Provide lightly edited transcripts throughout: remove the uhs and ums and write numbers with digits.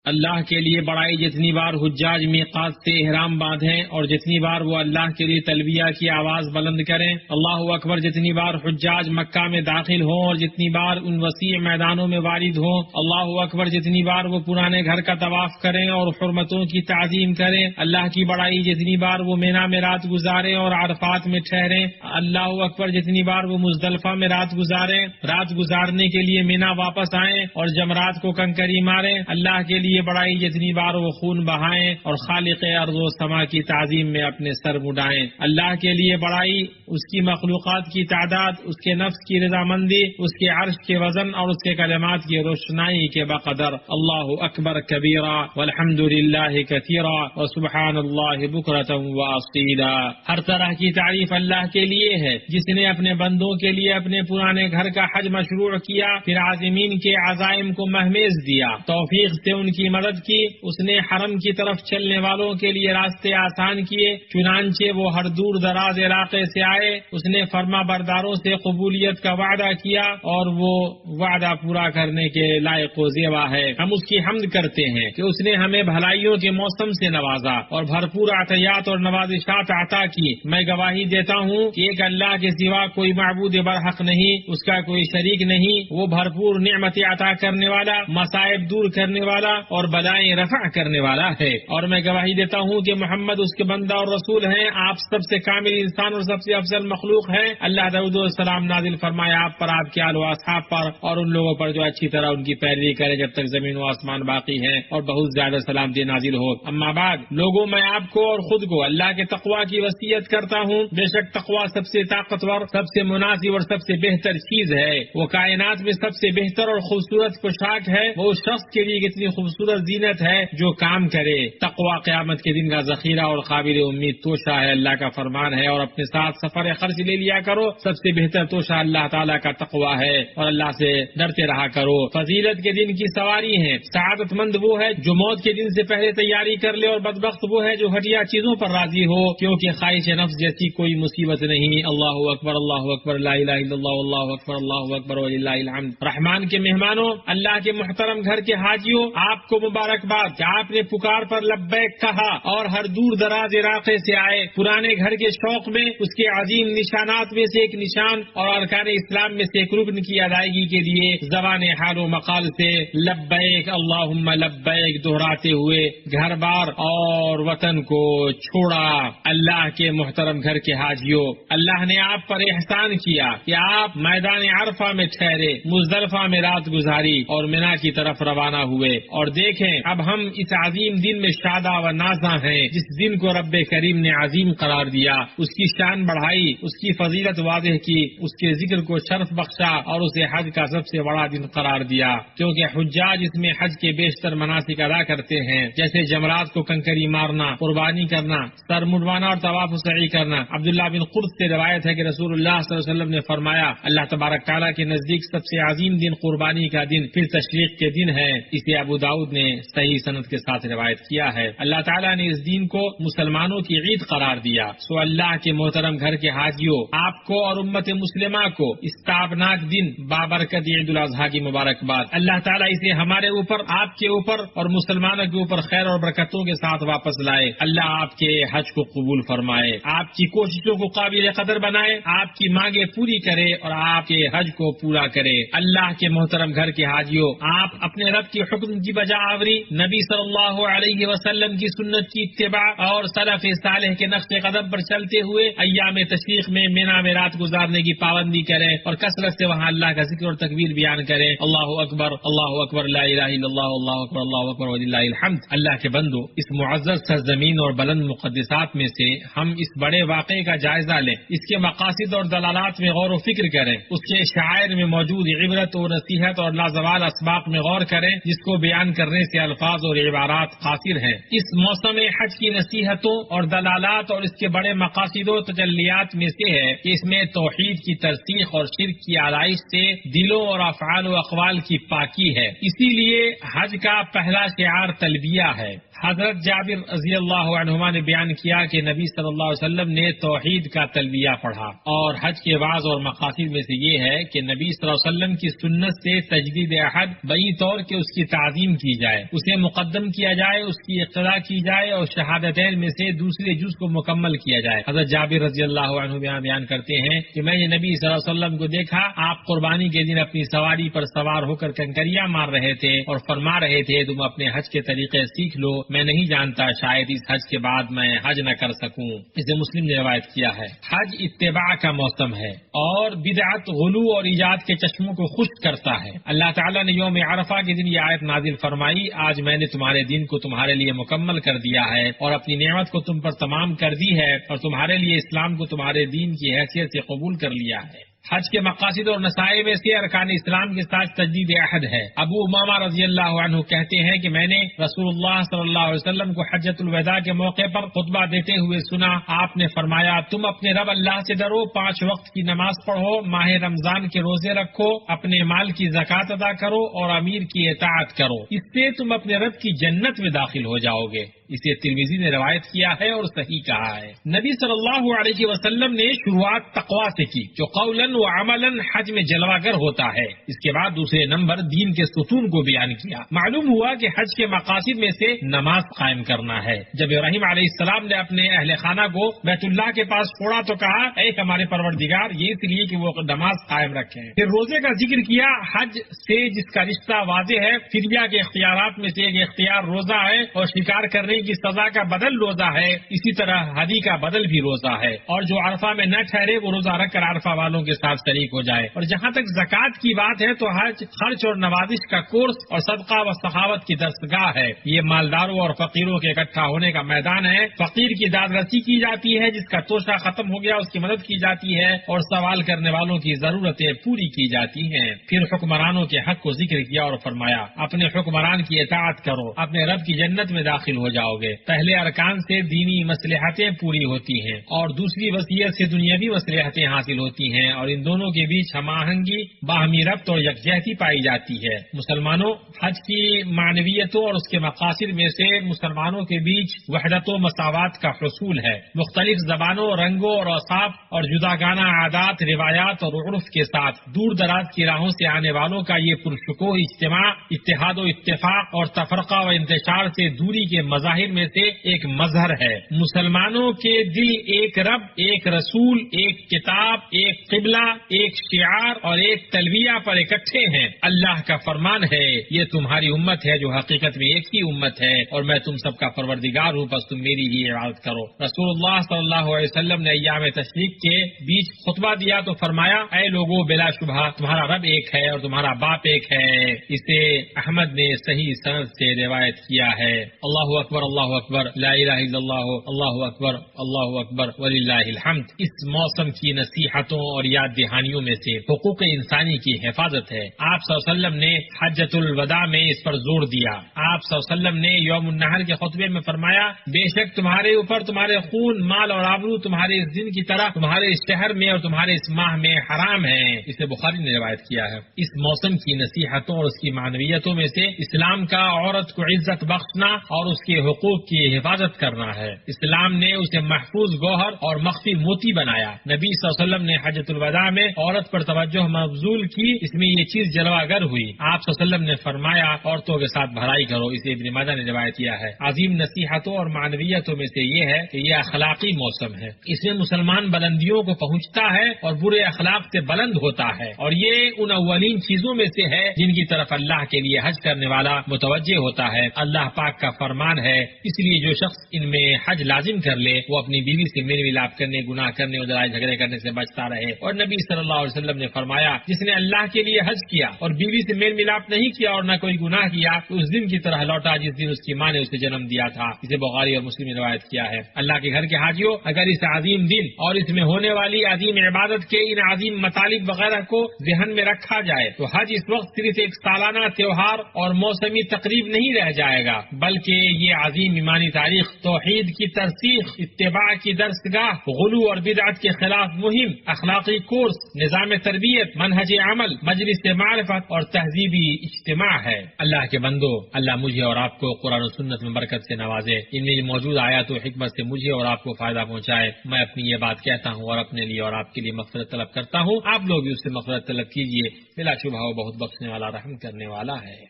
اللہ کے لیے بڑائی جتنی بار حجاج میقات سے احرام باندھیں اور جتنی بار وہ اللہ کے لیے تلبیہ کی آواز بلند کریں، اللہ اکبر جتنی بار حجاج مکہ میں داخل ہوں اور جتنی بار ان وسیع میدانوں میں وارد ہوں، اللہ اکبر جتنی بار وہ پرانے گھر کا طواف کریں اور حرمتوں کی تعظیم کریں، اللہ کی بڑائی جتنی بار وہ مینا میں رات گزاریں اور عرفات میں ٹھہریں، اللہ اکبر جتنی بار وہ مزدلفہ میں رات گزاریں، رات گزارنے کے لیے مینا واپس آئیں اور جمرات کو کنکری ماریں، اللہ کے لیے بڑائی جتنی بار وہ خون بہائیں اور خالق ارض و سما کی تعظیم میں اپنے سر مڈائیں، اللہ کے لیے بڑائی اس کی مخلوقات کی تعداد، اس کے نفس کی رضامندی، اس کے عرش کے وزن اور اس کے کلمات کی روشنائی کے بقدر۔ اللہ اکبر کبیرا والحمد للہ کثیرا وسبحان اللہ بکرۃ واصیلا۔ ہر طرح کی تعریف اللہ کے لیے ہے جس نے اپنے بندوں کے لیے اپنے پرانے گھر کا حج مشروع کیا، پھر عازمین کے عزائم کو مہمیز دیا، توفیق سے ان کی مدد کی، اس نے حرم کی طرف چلنے والوں کے لیے راستے آسان کیے، چنانچہ وہ ہر دور دراز علاقے سے آئے، اس نے فرما برداروں سے قبولیت کا وعدہ کیا اور وہ وعدہ پورا کرنے کے لائق و زیبا ہے۔ ہم اس کی حمد کرتے ہیں کہ اس نے ہمیں بھلائیوں کے موسم سے نوازا اور بھرپور عطیات اور نوازشات عطا کی۔ میں گواہی دیتا ہوں کہ ایک اللہ کے سوا کوئی معبود برحق نہیں، اس کا کوئی شریک نہیں، وہ بھرپور نعمت عطا کرنے والا، مصائب دور کرنے والا اور بلائیں رفع کرنے والا ہے۔ اور میں گواہی دیتا ہوں کہ محمد اس کے بندہ اور رسول ہیں، آپ سب سے کامل انسان اور سب سے افضل مخلوق ہے۔ اللہ درود و سلام نازل فرمائے آپ پر، آپ کے آل و اصحاب پر اور ان لوگوں پر جو اچھی طرح ان کی پیروی کرے جب تک زمین و آسمان باقی ہیں، اور بہت زیادہ سلامتی نازل ہو۔ اما بعد، لوگوں میں آپ کو اور خود کو اللہ کے تقوی کی وصیت کرتا ہوں۔ بے شک تقوی سب سے طاقتور، سب سے مناسب اور سب سے بہتر چیز ہے۔ وہ کائنات میں سب سے بہتر اور خوبصورت پوشاک ہے۔ وہ شخص کے لیے کتنی خوبصورت زینت ہے جو کام کرے۔ تقوی قیامت کے دن کا ذخیرہ اور قابل امید توشہ ہے، اللہ کا فرمان ہے، اور اپنے ساتھ سفر خرچ لے لیا کرو، سب سے بہتر توشہ اللہ تعالیٰ کا تقوی ہے، اور اللہ سے ڈرتے رہا کرو۔ فضیلت کے دن کی سواری ہے، سعادت مند وہ ہے جو موت کے دن سے پہلے تیاری کر لے، اور بدبخت وہ ہے جو گھٹیا چیزوں پر راضی ہو، کیونکہ خواہش نفس جیسی کوئی مصیبت نہیں۔ اللہ اکبر لا الہ الا اللہ اللہ اکبر وللہ الحمد۔ رحمان کے مہمانوں، اللہ کے محترم گھر کے حاجیوں، آپ کو مبارکباد کہ آپ نے پکار پر لبیک کہا اور ہر دور دراز علاقے سے آئے۔ پرانے گھر کے شوق میں اس کے عظیم نشانات میں سے ایک نشان اور ارکان اسلام میں سے ایک رکن کی ادائیگی کے لیے زبان حال و مقال سے لبیک اللہم لبیک دہراتے ہوئے گھر بار اور وطن کو چھوڑا۔ اللہ کے محترم گھر کے حاجیوں، اللہ نے آپ پر احسان کیا کہ آپ میدان عرفہ میں ٹھہرے، مزدلفہ میں رات گزاری اور منا کی طرف روانہ ہوئے۔ اور دیکھیں، اب ہم اس عظیم دن میں شادہ و نازاں ہیں، جس دن کو رب کریم نے عظیم قرار دیا، اس کی شان بڑھائی، اس کی فضیلت واضح کی، اس کے ذکر کو شرف بخشا اور اسے حج کا سب سے بڑا دن قرار دیا، کیونکہ حجاج اس میں حج کے بیشتر مناسک ادا کرتے ہیں، جیسے جمرات کو کنکری مارنا، قربانی کرنا، سر منڈوانا اور طواف و سعی کرنا۔ عبداللہ بن قرط سے روایت ہے کہ رسول اللہ صلی اللہ علیہ وسلم نے فرمایا، اللہ تبارک تعالیٰ کے نزدیک سب سے عظیم دن قربانی کا دن، پھر تشریق کے دن ہے۔ اسے ابو داؤد نے صحیح سند کے ساتھ روایت کیا ہے۔ اللہ تعالیٰ نے اس دن کو مسلمانوں کی عید قرار دیا۔ سو اللہ کے محترم گھر کے حاجیوں، آپ کو اور امت مسلمہ کو اس تابناک دن بابرکت عید الاضحیٰ کی مبارکباد۔ اللہ تعالیٰ اسے ہمارے اوپر، آپ کے اوپر اور مسلمانوں کے اوپر خیر اور برکتوں کے ساتھ واپس لائے۔ اللہ آپ کے حج کو قبول فرمائے، آپ کی کوششوں کو قابل قدر بنائے، آپ کی مانگیں پوری کرے اور آپ کے حج کو پورا کرے۔ اللہ کے محترم گھر کے حاجیوں، آپ اپنے رب کے حکم کی بجا آوری، نبی صلی اللہ علیہ وسلم کی سنت کی اتباع اور سلف صالح کے نقش قدم پر چلتے ہوئے ایام تشریق میں مینا میں رات گزارنے کی پابندی کریں اور کثرت سے وہاں اللہ کا ذکر اور تکبیر بیان کریں۔ اللہ اکبر لا الہ الا اللہ اللہ اکبر وللہ الحمد۔ اللہ کے بندو، اس معزز سرزمین اور بلند مقدسات میں سے ہم اس بڑے واقعے کا جائزہ لیں، اس کے مقاصد اور دلالات میں غور و فکر کریں، اس کے شعائر میں موجود عبرت و نصیحت اور لازوال اسباق میں غور کریں، جس کو بیان کرنے سے الفاظ اور عبارات قاصر ہیں۔ اس موسم حج کی نصیحتوں اور دلالات اور اس کے بڑے مقاصد و تجلیات میں سے ہے کہ اس میں توحید کی ترسیخ اور شرک کی آلائش سے دلوں اور افعال و اقوال کی پاکی ہے۔ اسی لیے حج کا پہلا شعار تلبیہ ہے۔ حضرت جابر رضی اللہ عنہما نے بیان کیا کہ نبی صلی اللہ علیہ وسلم نے توحید کا تلبیہ پڑھا، اور حج کے بعض اور مقاصد میں سے یہ ہے کہ نبی صلی اللہ علیہ وسلم کی سنت سے تجدید عہد بئی طور کہ اس کی تعظیم کی جائے، اسے مقدم کیا جائے، اس کی اقتداء کی جائے، اور شہادتین میں سے دوسرے جز کو مکمل کیا جائے۔ حضرت جابر رضی اللہ عنہ بیان کرتے ہیں کہ میں نے نبی صلی اللہ علیہ وسلم کو دیکھا، آپ قربانی کے دن اپنی سواری پر سوار ہو کر کنکریاں مار رہے تھے اور فرما رہے تھے تم اپنے حج کے طریقے سیکھ لو، میں نہیں جانتا شاید اس حج کے بعد میں حج نہ کر سکوں۔ اسے مسلم نے روایت کیا ہے۔ حج اتباع کا موسم ہے اور بدعت، غلو اور ایجاد کے چشموں کو خشک کرتا ہے۔ اللہ تعالیٰ نے یوم عرفہ کے دن یہ آیت نازل فرمائی، آج میں نے تمہارے دن کو تمہارے لیے مکمل کر دیا ہے اور اپنی نعمت کو تم پر تمام کر دی ہے، اور تمہارے لیے اسلام کو تمہارے دین کی حیثیت سے قبول کر لیا ہے۔ حج کے مقاصد اور نصائح میں سے ارکان اسلام کے ساتھ تجدید عہد ہے۔ ابو امامہ رضی اللہ عنہ کہتے ہیں کہ میں نے رسول اللہ صلی اللہ علیہ وسلم کو حجۃ الوداع کے موقع پر خطبہ دیتے ہوئے سنا، آپ نے فرمایا تم اپنے رب اللہ سے ڈرو، 5 وقت کی نماز پڑھو، ماہ رمضان کے روزے رکھو، اپنے مال کی زکوٰۃ ادا کرو اور امیر کی اطاعت کرو، اس سے تم اپنے رب کی جنت میں داخل ہو جاؤ گے۔ اسے ترمذی نے روایت کیا ہے اور صحیح کہا ہے۔ نبی صلی اللہ علیہ وسلم نے شروعات تقویٰ سے کی جو قولاً و عملاً حج میں جلوہ گر ہوتا ہے۔ اس کے بعد دوسرے نمبر دین کے ستون کو بیان کیا۔ معلوم ہوا کہ حج کے مقاصد میں سے نماز قائم کرنا ہے۔ جب ابراہیم علیہ السلام نے اپنے اہل خانہ کو بیت اللہ کے پاس چھوڑا تو کہا اے ہمارے پروردگار، یہ اس لیے کہ وہ نماز قائم رکھیں۔ پھر روزے کا ذکر کیا، حج سے جس کا رشتہ واضح ہے۔ فدیہ کے اختیارات میں سے ایک اختیار روزہ ہے اور شکار کرنے کی سزا کا بدل روزہ ہے، اسی طرح ہدی کا بدل بھی روزہ ہے، اور جو عرفہ میں نہ ٹھہرے وہ روزہ رکھ کر عرفہ والوں کے ساتھ شریک ہو جائے۔ اور جہاں تک زکوٰۃ کی بات ہے تو حج خرچ اور نوازش کا کورس اور صدقہ و سخاوت کی درسگاہ ہے۔ یہ مالداروں اور فقیروں کے اکٹھا ہونے کا میدان ہے۔ فقیر کی داد رسی کی جاتی ہے، جس کا توشہ ختم ہو گیا اس کی مدد کی جاتی ہے، اور سوال کرنے والوں کی ضرورتیں پوری کی جاتی ہیں۔ پھر حکمرانوں کے حق کو ذکر کیا اور فرمایا اپنے حکمران کی اطاعت کرو، اپنے رب کی جنت میں داخل ہو جاؤ گے۔ پہلے ارکان سے دینی مصلحتیں پوری ہوتی ہیں اور دوسری وصیت سے دنیاوی مصلحتیں حاصل ہوتی ہیں، اور ان دونوں کے بیچ ہم آہنگی، باہمی ربط اور یکجہتی پائی جاتی ہے۔ مسلمانوں، حج کی معنویتوں اور اس کے مقاصد میں سے مسلمانوں کے بیچ وحدت و مساوات کا حصول ہے۔ مختلف زبانوں، رنگوں اور اوصاف اور جداگانہ عادات، روایات اور عرف کے ساتھ دور دراز کی راہوں سے آنے والوں کا یہ پرشکوہ اجتماع اتحاد و اتفاق اور تفرقہ و انتشار سے دوری کے مظاہر میں سے ایک مظہر ہے۔ مسلمانوں کے دل ایک رب، ایک رسول، ایک کتاب، ایک قبلہ، ایک شعار اور ایک تلبیہ پر اکٹھے ہیں۔ اللہ کا فرمان ہے یہ تمہاری امت ہے جو حقیقت میں ایک ہی امت ہے، اور میں تم سب کا پروردگار ہوں، بس تم میری ہی عبادت کرو۔ رسول اللہ صلی اللہ علیہ وسلم نے ایام تشریق کے بیچ خطبہ دیا تو فرمایا اے لوگو، بلا شبہ تمہارا رب ایک ہے اور تمہارا باپ ایک ہے۔ اسے احمد نے صحیح سند سے روایت کیا ہے۔ اللہ اکبر، اللہ اکبر، لا الہ الا اللہ، اللہ اکبر وللہ الحمد۔ اس موسم کی نصیحتوں اور یاد دہانیوں میں سے حقوق انسانی کی حفاظت ہے۔ آپ صلی اللہ علیہ وسلم نے حجۃ الوداع میں اس پر زور دیا۔ آپ صلی اللہ علیہ وسلم نے یوم النحر کے خطبے میں فرمایا بے شک تمہارے اوپر تمہارے خون، مال اور آبرو تمہارے اس دن کی طرح تمہارے اس شہر میں اور تمہارے اس ماہ میں حرام ہے۔ اسے بخاری نے روایت کیا ہے۔ اس موسم کی نصیحتوں اور اس کی معنویتوں میں سے اسلام کا عورت کو عزت بخشنا اور اس کے حقوق کی حفاظت کرنا ہے۔ اسلام نے اسے محفوظ گوہر اور مخفی موتی بنایا۔ نبی صلی اللہ علیہ وسلم نے حجۃ الوداع میں عورت پر توجہ مبذول کی، اس میں یہ چیز جلوہ گر ہوئی۔ آپ صلی اللہ علیہ وسلم نے فرمایا عورتوں کے ساتھ بھلائی کرو، اسے ابن ماجہ نے روایت کیا ہے۔ عظیم نصیحتوں اور معنویتوں میں سے یہ ہے کہ یہ اخلاقی موسم ہے۔ اس میں مسلمان بلندیوں کو پہنچتا ہے اور برے اخلاق سے بلند ہوتا ہے، اور یہ ان اولین چیزوں میں سے ہے جن کی طرف اللہ کے لیے حج کرنے والا متوجہ ہوتا ہے۔ اللہ پاک کا فرمان ہے اس لیے جو شخص ان میں حج لازم کر لے وہ اپنی بیوی سے میل ملاپ کرنے، گناہ کرنے اور لڑائی جھگڑے کرنے سے بچتا رہے۔ اور نبی صلی اللہ علیہ وسلم نے فرمایا جس نے اللہ کے لیے حج کیا اور بیوی سے میل ملاپ نہیں کیا اور نہ کوئی گناہ کیا تو اس دن کی طرح لوٹا جس دن اس کی ماں نے اسے جنم دیا تھا۔ اسے بخاری اور مسلم نے روایت کیا ہے۔ اللہ کے گھر کے حاجیوں، اگر اس عظیم دن اور اس میں ہونے والی عظیم عبادت کے ان عظیم مطالب وغیرہ کو ذہن میں رکھا جائے تو حج اس وقت صرف ایک سالانہ تہوار اور موسمی تقریب نہیں رہ جائے گا، بلکہ یہ عظیم ایمانی تاریخ، توحید کی ترسیخ، اتباع کی درسگاہ، غلو اور بدعت کے خلاف مہم، اخلاقی کورس، نظام تربیت، منہج عمل، مجلس معرفت اور تہذیبی اجتماع ہے۔ اللہ کے بندو، اللہ مجھے اور آپ کو قرآن و سنت میں برکت سے نوازے، ان میں موجود آیات و حکمت سے مجھے اور آپ کو فائدہ پہنچائے۔ میں اپنی یہ بات کہتا ہوں اور اپنے لیے اور آپ کے لیے مغفرت طلب کرتا ہوں، آپ لوگ بھی اس سے مغفرت طلب کیجیے، بلا شبہ وہ بہت بخشنے والا، رحم کرنے والا ہے۔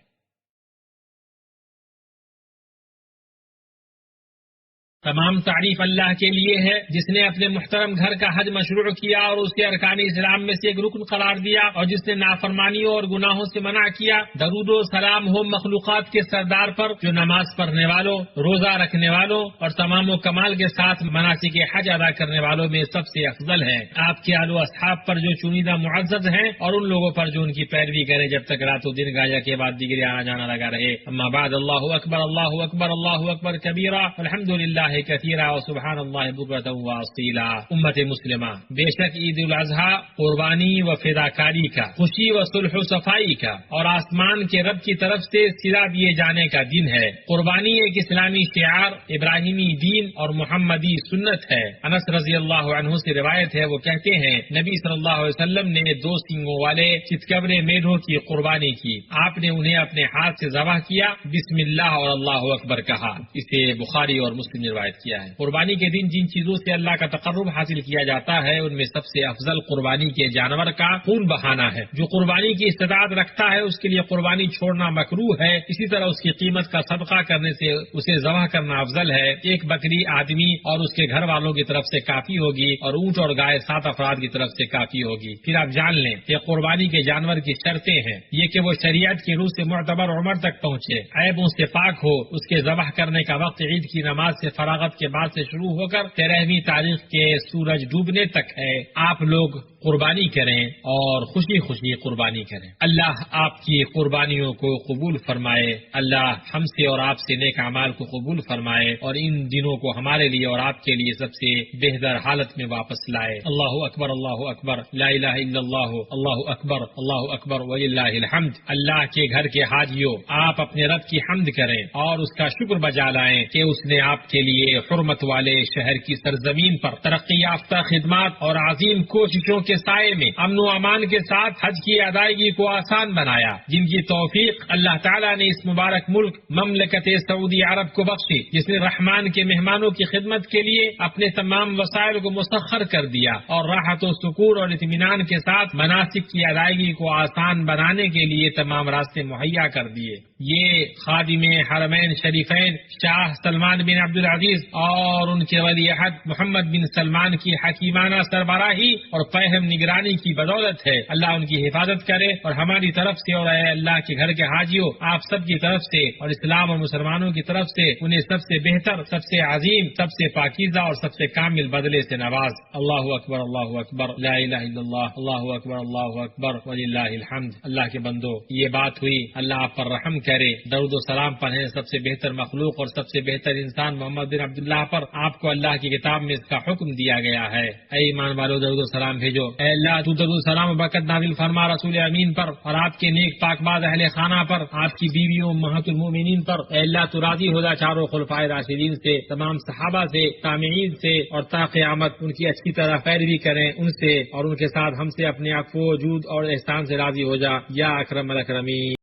تمام تعریف اللہ کے لیے ہے جس نے اپنے محترم گھر کا حج مشروع کیا اور اسے ارکان اسلام میں سے ایک رکن قرار دیا، اور جس نے نافرمانیوں اور گناہوں سے منع کیا۔ درود و سلام ہو مخلوقات کے سردار پر، جو نماز پڑھنے والوں، روزہ رکھنے والوں اور تمام و کمال کے ساتھ مناسک حج ادا کرنے والوں میں سب سے افضل ہے۔ آپ کے آل و اصحاب پر جو چنیدہ معزز ہیں، اور ان لوگوں پر جو ان کی پیروی کریں جب تک رات و دن گایا کے بعد دیگری آنا جانا لگا رہے۔ اما بعد، اللہ اکبر، اللہ اکبر، اللہ اکبر کبیرہ، الحمدللہ کثیرا و سبحان اللہ بکرۃ و اصیلا۔ امت مسلمہ، بے شک عید الاضحیٰ قربانی و فداکاری کا، خوشی و صلح و صفائی کا اور آسمان کے رب کی طرف سے صلہ دیے جانے کا دن ہے۔ قربانی ایک اسلامی شعار، ابراہیمی دین اور محمدی سنت ہے۔ انس رضی اللہ عنہ سے روایت ہے، وہ کہتے ہیں نبی صلی اللہ علیہ وسلم نے 2 سینگوں والے چتکبرے میڈھوں کی قربانی کی۔ آپ نے انہیں اپنے ہاتھ سے ذبح کیا، بسم اللہ اور اللہ اکبر کہا۔ اسے بخاری اور مسلم نے روایت کیا ہے۔ قربانی کے دن جن چیزوں سے اللہ کا تقرب حاصل کیا جاتا ہے، ان میں سب سے افضل قربانی کے جانور کا خون بہانا ہے۔ جو قربانی کی استطاعت رکھتا ہے اس کے لیے قربانی چھوڑنا مکروہ ہے، اسی طرح اس کی قیمت کا صدقہ کرنے سے اسے ذبح کرنا افضل ہے۔ ایک بکری آدمی اور اس کے گھر والوں کی طرف سے کافی ہوگی، اور اونٹ اور گائے 7 افراد کی طرف سے کافی ہوگی۔ پھر آپ جان لیں کہ قربانی کے جانور کی شرطیں ہیں، یہ کہ وہ شریعت کی روح سے معتبر عمر تک پہنچے، عیبوں سے پاک ہو، اس کے ذبح کرنے کا وقت عید کی نماز سے فراغت کے بعد سے شروع ہو کر 13ویں تاریخ کے سورج ڈوبنے تک ہے۔ آپ لوگ قربانی کریں اور خوشی خوشی قربانی کریں۔ اللہ آپ کی قربانیوں کو قبول فرمائے، اللہ ہم سے اور آپ سے نیک اعمال کو قبول فرمائے، اور ان دنوں کو ہمارے لیے اور آپ کے لیے سب سے بہتر حالت میں واپس لائے۔ اللہ اکبر، اللہ اکبر، لا الہ الا اللہ، اللہ اکبر وللہ الحمد۔ اللہ کے گھر کے حاجیوں، آپ اپنے رب کی حمد کریں اور اس کا شکر بجا لائیں کہ اس نے آپ کے لیے حرمت والے شہر کی سرزمین پر ترقی یافتہ خدمات اور عظیم کوششوں کے سائے میں امن و امان کے ساتھ حج کی ادائیگی کو آسان بنایا، جن کی توفیق اللہ تعالیٰ نے اس مبارک ملک مملکت سعودی عرب کو بخشی، جس نے رحمان کے مہمانوں کی خدمت کے لیے اپنے تمام وسائل کو مسخر کر دیا، اور راحت و سکون اور اطمینان کے ساتھ مناسک کی ادائیگی کو آسان بنانے کے لیے تمام راستے مہیا کر دیے۔ یہ خادم حرمین شریفین شاہ سلمان بن عبدالعزیز اور ان کے ولی عہد محمد بن سلمان کی حکیمانہ سربراہی اور فہم نگرانی کی بدولت ہے۔ اللہ ان کی حفاظت کرے، اور ہماری طرف سے اور اے اللہ کے گھر کے حاجیوں، آپ سب کی طرف سے اور اسلام اور مسلمانوں کی طرف سے انہیں سب سے بہتر، سب سے عظیم، سب سے پاکیزہ اور سب سے کامل بدلے سے نواز۔ اللہ اکبر، اللہ اکبر، لا الہ الا اللہ، اللہ اکبر، اللہ اکبر وللہ الحمد۔ اللہ کے بندو، یہ بات ہوئی، اللہ آپ پر رحم کرے، درود و سلام پڑھیں سب سے بہتر مخلوق اور سب سے بہتر انسان محمد بن عبداللہ پر۔ آپ کو اللہ کی کتاب میں اس کا حکم دیا گیا ہے، اے ایمان والو درود و سلام بھیجو۔ اے اللہ تو درود و سلام و برکت نازل فرما رسول امین پر اور آپ کے نیک پاک باز اہل خانہ پر، آپ کی بیویوں امہات المومنین پر۔ اے اللہ تو راضی ہو جا چاروں خلفائے راشدین سے، تمام صحابہ سے، تابعین سے، اور تا قیامت ان کی اچھی طرح پیروی کریں ان سے، اور ان کے ساتھ ہم سے اپنے عفو و جود اور احسان سے راضی ہو جا، یا اکرم الاکرمین۔